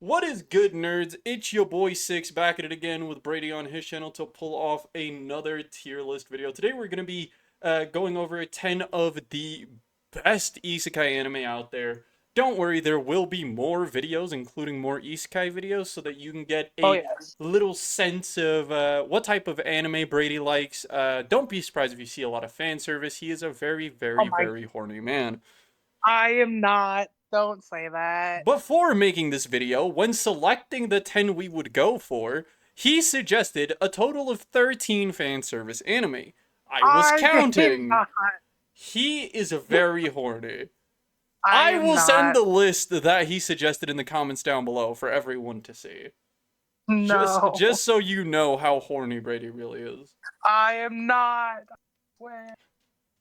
What is good, nerds? It's your boy Six back at it again with Brady on his channel to pull off another tier list video. Today we're going to be going over 10 of the best isekai anime out there. Don't worry, there will be more videos, including more isekai videos, so that you can get Oh a yes. little sense of what type of anime Brady likes. Don't be surprised if you see a lot of fan service. He is a very, Oh very, my. very horny man. I am not. Don't say that. Before making this video, when selecting the 10 we would go for, he suggested a total of 13 fan service anime. I was I am counting. not. He is very horny. I I am will send not. the list that he suggested in the comments down below for everyone to see. No. Just so you know how horny Brady really is. I am not. Where?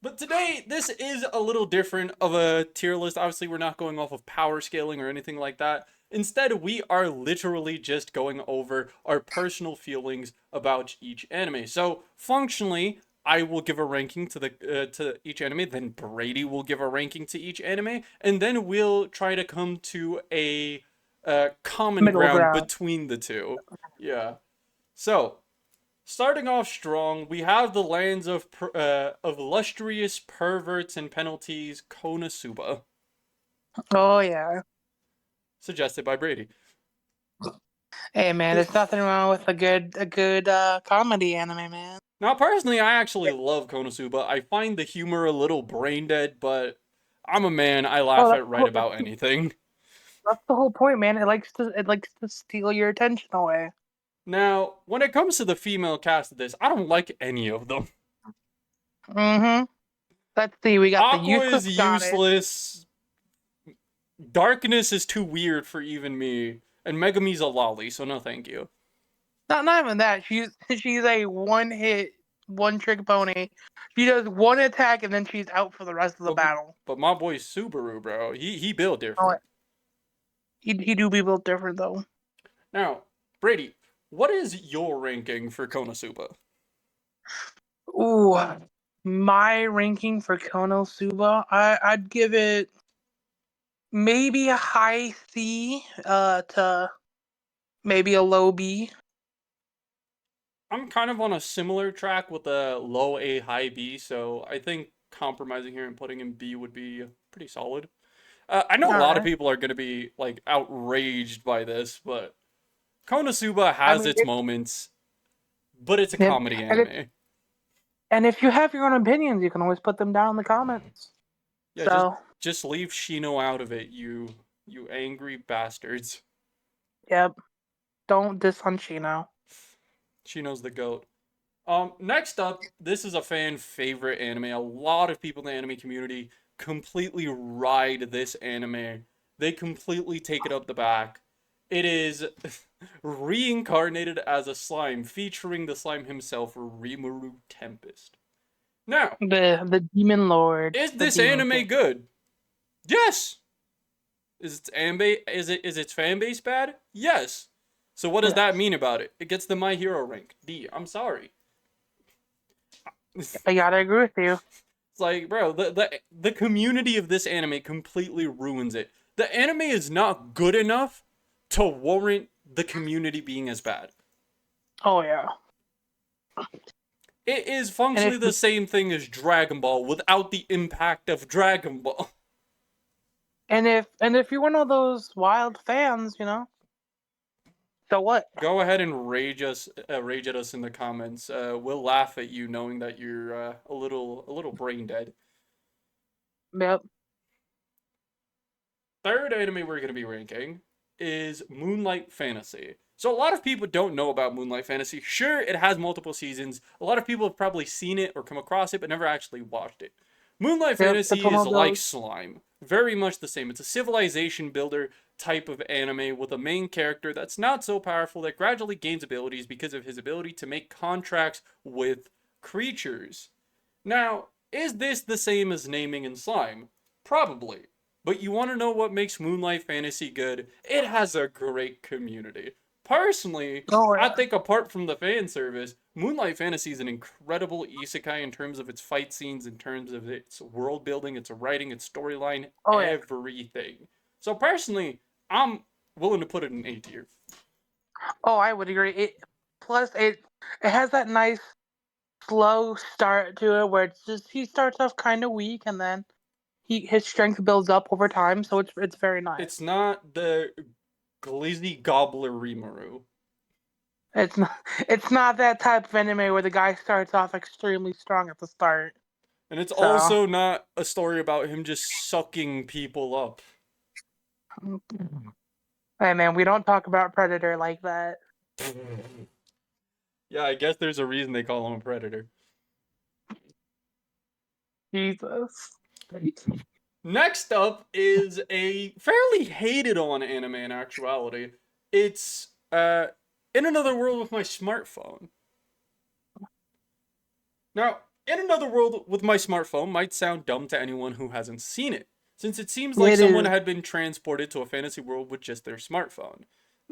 But today, this is a little different of a tier list. Obviously, we're not going off of power scaling or anything like that. Instead, we are literally just going over our personal feelings about each anime. So, functionally, I will give a ranking to each anime, then Brady will give a ranking to each anime, and then we'll try to come to a common Middle ground ground. between the two. Yeah. So, starting off strong, we have the lands of lustrous perverts and penalties, Konosuba, Oh yeah. suggested by Brady. Hey man, there's nothing wrong with a good comedy anime, man. Now, personally, I actually love Konosuba. I find the humor a little brain dead, but I'm a man. I Oh, laugh at right about anything. that's the whole point, man. It likes to steal your attention away. Now, when it comes to the female cast of this, I don't like any of them. Mm-hmm. Let's see. We got the Aqua useless is goddess. useless. Darkness is too weird for even me. And Megumi's a lolly, so no thank you. Not even that. She's a one trick pony. She does one attack and then she's out for the rest of the But battle. but my boy Subaru, bro, he built Oh, different. he do be built different though. Now, Brady, what is your ranking for Konosuba? Ooh, my ranking for Konosuba, I'd give it maybe a high C, to maybe a low B. I'm kind of on a similar track with a low A, high B, so I think compromising here and putting in B would be pretty solid. I know a All lot of right. people are going to be like outraged by this, but Konosuba I has mean, its moments, but it's a and comedy if, anime. and if you have your own opinions, you can always put them down in the comments. Yeah, So, just leave Shino out of it, you angry bastards. yep, don't diss on Shino. Shino's the goat. Next up, this is a fan favorite anime. A lot of people in the anime community completely ride this anime. They completely take it up the back. It is reincarnated as a slime, featuring the slime himself, Rimuru Tempest. Now, The Demon Lord, is the this Demon anime King. good? Yes. Is its fan base bad? Yes. So what does that Yes, mean about it? It gets the My Hero rank. D. I'm sorry. I gotta agree with you. It's like, bro, the community of this anime completely ruins it. The anime is not good enough to warrant the community being as bad. Oh yeah. It is And functionally if the same thing as Dragon Ball without the impact of Dragon Ball. and if you're one of those wild fans, so what? Go ahead and rage at us in the comments. We'll laugh at you knowing that you're a little brain dead. Yep. Third anime we're going to be ranking is Moonlight Fantasy. So a lot of people don't know about Moonlight Fantasy. Sure, it has multiple seasons. A lot of people have probably seen it or come across it, but never actually watched it. Moonlight Yep. It's Fantasy one is of like those. Slime. Very much the same. It's a civilization builder type of anime with a main character that's not so powerful that gradually gains abilities because of his ability to make contracts with creatures. Now, is this the same as naming and slime? Probably. But you want to know what makes Moonlight Fantasy good? It has a great community. Personally, Oh I yeah. think apart from the fan service, Moonlight Fantasy is an incredible isekai in terms of its fight scenes, in terms of its world building, its writing, its storyline, Oh yeah. everything. So personally, I'm willing to put it in A tier. Oh, I would agree. It has that nice slow start to it where it's just he starts off kind of weak and then his strength builds up over time, so it's very nice. It's not the glizzy gobbler Rimuru. It's not it's not that type of anime where the guy starts off extremely strong at the start. And it's So, also not a story about him just sucking people up. hey man, we don't talk about Predator like that. Yeah, I guess there's a reason they call him a predator. Jesus. Next up is a fairly hated on anime in actuality. It's In Another World with My Smartphone. Now, In Another World with My Smartphone might sound dumb to anyone who hasn't seen it, since it seems like It someone is. had been transported to a fantasy world with just their smartphone.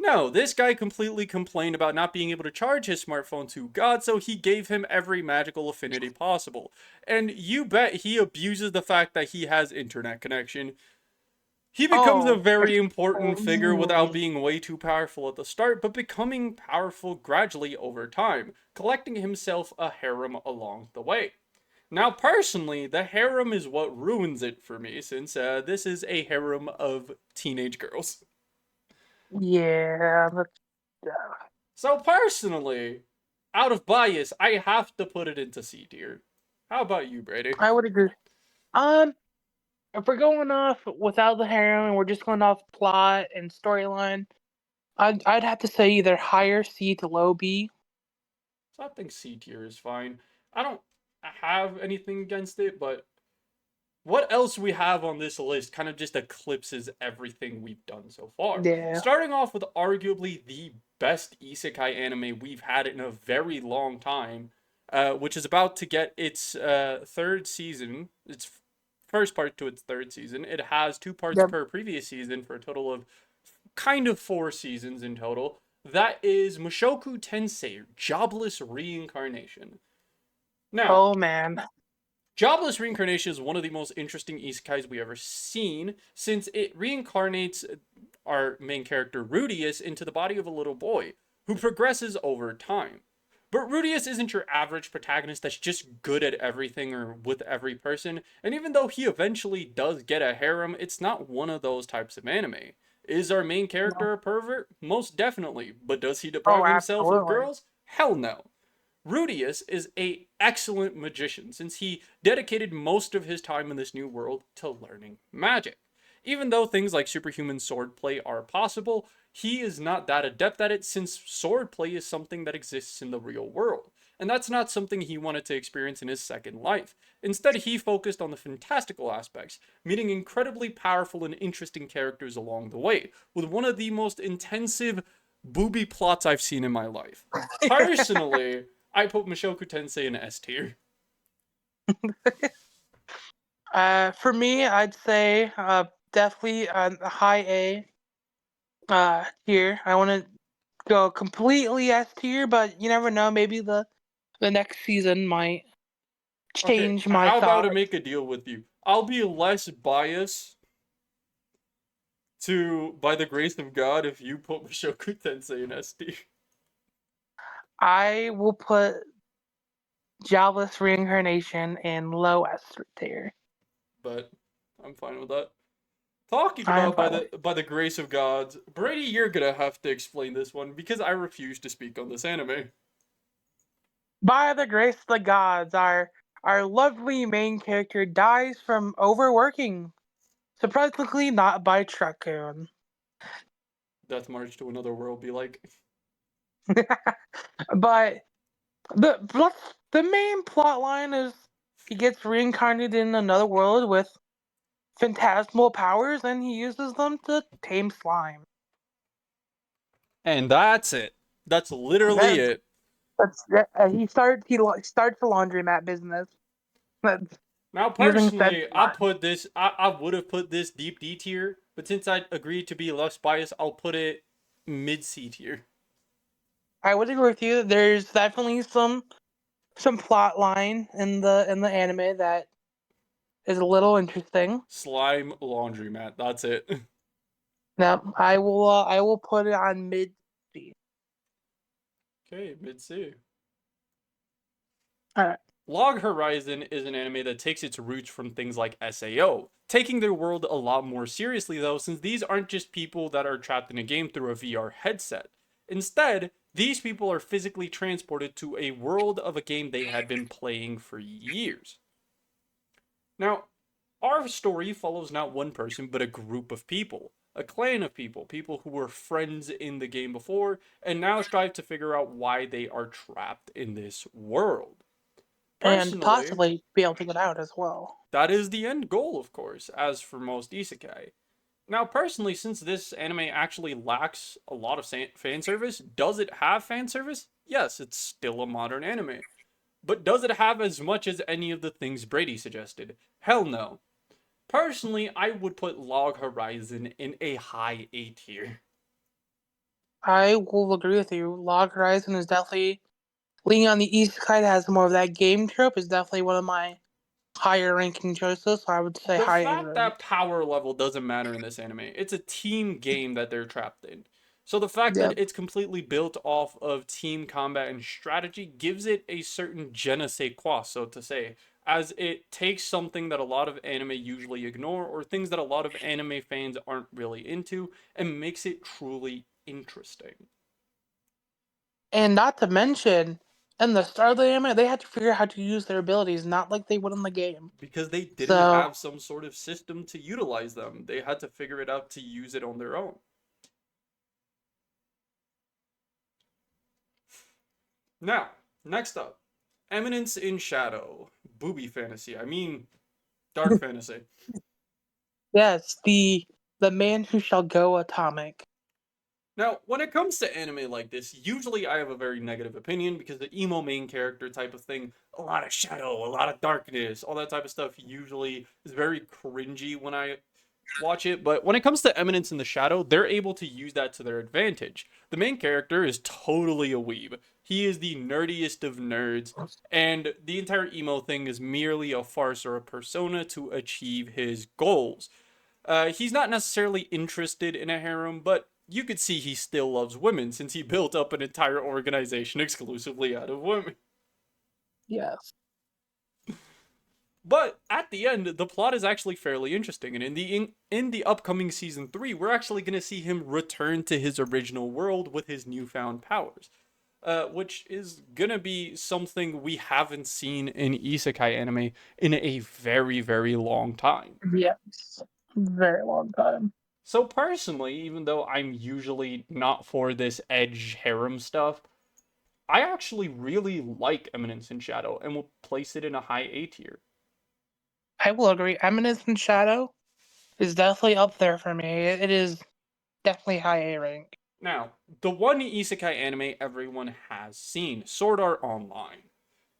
No, this guy completely complained about not being able to charge his smartphone to God, so he gave him every magical affinity possible. And you bet he abuses the fact that he has internet connection. He becomes a Oh, very important figure without extremely. being way too powerful at the start, but becoming powerful gradually over time, collecting himself a harem along the way. Now, personally, the harem is what ruins it for me, since this is a harem of teenage girls. Yeah, So, personally, out of bias, I have to put it into C tier. How about you, Brady? I would agree. Um, if we're going off without the harem and we're just going off plot and storyline, I'd have to say either higher C to low B. So, I think C tier is fine. I don't have anything against it, but what else we have on this list kind of just eclipses everything we've done so far. Yeah. Starting off with arguably the best isekai anime we've had in a very long time, which is about to get its third season, its first part to its third season. It has two parts Yep. per previous season for a total of kind of 4 seasons in total. That is Mushoku Tensei, Jobless Reincarnation. Now, Oh man. Jobless Reincarnation is one of the most interesting isekais we ever seen, since it reincarnates our main character Rudius into the body of a little boy who progresses over time. But Rudius isn't your average protagonist that's just good at everything or with every person, and even though he eventually does get a harem, it's not one of those types of anime. Is our main No. character a pervert? Most definitely. But does he Oh, deprive himself of absolutely. girls? Hell no. Rudius is a excellent magician since he dedicated most of his time in this new world to learning magic. Even though things like superhuman swordplay are possible, he is not that adept at it since swordplay is something that exists in the real world. And that's not something he wanted to experience in his second life. Instead, he focused on the fantastical aspects, meeting incredibly powerful and interesting characters along the way, with one of the most intensive booby plots I've seen in my life. Personally, I put Mushoku Tensei in S tier. For me, I'd say definitely a high A tier. I want to go completely S tier, but you never know. Maybe the next season might Okay, change my how about to thoughts. make a deal with you? I'll be less biased to by the grace of God if you put Mushoku Tensei in S tier. I will put Jobless Reincarnation in low S tier. But I'm fine with that. Talking I am about fine with it. by the grace of God, Brady, you're gonna have to explain this one because I refuse to speak on this anime. By the grace of the gods, our lovely main character dies from overworking. Surprisingly, not by Truckun. Death March to Another World be like. But the main plot line is he gets reincarnated in another world with phantasmal powers, and he uses them to tame slime. And that's it. That's literally That's it. he starts the laundromat business. That's Now, using said personally, slime. I would have put this deep D tier, but since I agreed to be less biased, I'll put it mid C tier. I would agree with you. There's definitely some plot line in the anime that is a little interesting. Slime laundromat. That's it. No, I will put it on mid C. Okay, mid C. All right. Log Horizon is an anime that takes its roots from things like SAO, taking their world a lot more seriously though, since these aren't just people that are trapped in a game through a VR headset. Instead, these people are physically transported to a world of a game they had been playing for years. Now, our story follows not one person, but a group of people, a clan of people, people who were friends in the game before, and now strive to figure out why they are trapped in this world. And Personally, possibly be able to get out as well. that is the end goal, of course, as for most isekai. Now, personally, since this anime actually lacks a lot of fan service, does it have fan service? Yes, it's still a modern anime. But does it have as much as any of the things Brady suggested? Hell no. Personally, I would put Log Horizon in a high A tier. I will agree with you. Log Horizon is definitely leaning on the east side, has more of that game trope, is definitely one of my higher ranking choices, so I would say The high A fact that rank. power level doesn't matter in this anime, it's a team game that they're trapped in. So the fact that Yep. it's completely built off of team combat and strategy gives it a certain je ne sais quoi, so to say, as it takes something that a lot of anime usually ignore or things that a lot of anime fans aren't really into and makes it truly interesting. And not to mention, in the start of the anime, they had to figure out how to use their abilities, not like they would in the game. Because they didn't So, have some sort of system to utilize them. They had to figure it out to use it on their own. Now, next up, Eminence in Shadow. Booby fantasy. I mean, dark fantasy. yes, the man who shall go atomic. Now, when it comes to anime like this, usually I have a very negative opinion because the emo main character type of thing, a lot of shadow, a lot of darkness, all that type of stuff usually is very cringy when I watch it. But when it comes to Eminence in the Shadow, they're able to use that to their advantage. The main character is totally a weeb. He is the nerdiest of nerds, and the entire emo thing is merely a farce or a persona to achieve his goals. He's not necessarily interested in a harem, but you could see he still loves women since he built up an entire organization exclusively out of women. Yes. But at the end, the plot is actually fairly interesting, and in the upcoming season 3, we're actually going to see him return to his original world with his newfound powers, which is going to be something we haven't seen in isekai anime in a very, very long time. Yes. Very long time. So personally, even though I'm usually not for this edge harem stuff, I actually really like Eminence in Shadow and will place it in a high A tier. I will agree. Eminence and Shadow is definitely up there for me. It is definitely high A rank. Now, the one isekai anime everyone has seen, Sword Art Online.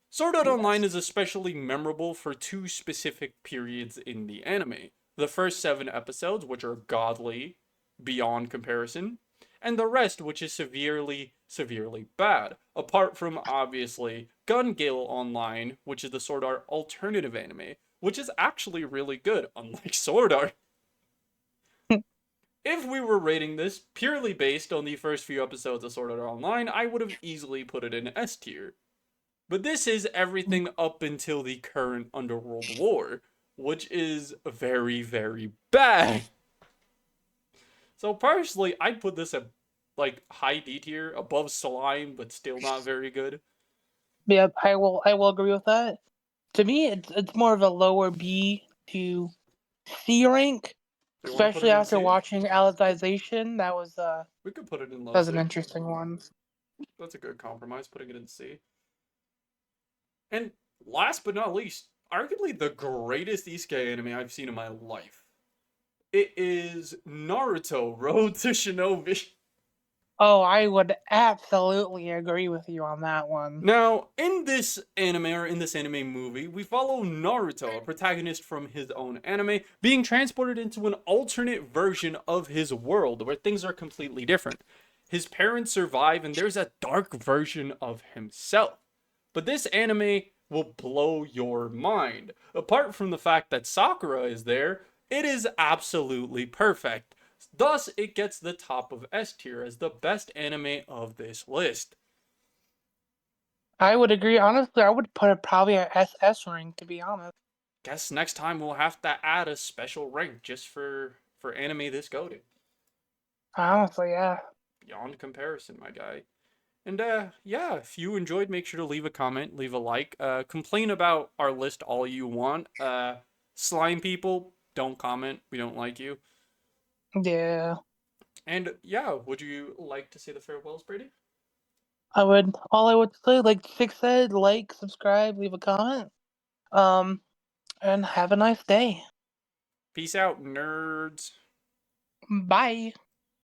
Sword Art Online Yes. is especially memorable for two specific periods in the anime. The first 7 episodes, which are godly beyond comparison, and the rest, which is severely, severely bad. Apart from, obviously, Gun Gale Online, which is the Sword Art alternative anime, which is actually really good, unlike Sword Art. If we were rating this purely based on the first few episodes of Sword Art Online, I would have easily put it in S tier. But this is everything up until the current Underworld War, which is very, very bad. So personally, I'd put this at like high D tier, above Slime, but still not very good. Yep, I will agree with that. To me, it's more of a lower B to C rank, Do you want to put especially it in after C? watching Alicization. We could put it in That low was an C. interesting one. That's a good compromise, putting it in C. And last but not least, arguably the greatest isekai anime I've seen in my life. It is Naruto Road to Shinobi. Oh, I would absolutely agree with you on that one. Now, in this anime or in this anime movie, we follow Naruto, a protagonist from his own anime, being transported into an alternate version of his world where things are completely different. His parents survive, and there's a dark version of himself. But this anime will blow your mind. Apart from the fact that Sakura is there, it is absolutely perfect. Thus, it gets the top of S tier as the best anime of this list. I would agree. Honestly, I would put it probably at SS ring, to be honest. Guess next time we'll have to add a special rank just for anime this goated. Honestly, yeah. Beyond comparison, my guy. And yeah, if you enjoyed, make sure to leave a comment, leave a like. Complain about our list all you want. Slime people, don't comment. We don't like you. Yeah. And yeah, would you like to say the farewells, Brady? All I would say, like Six said, like, subscribe, leave a comment. Um, and have a nice day. Peace out, nerds. Bye.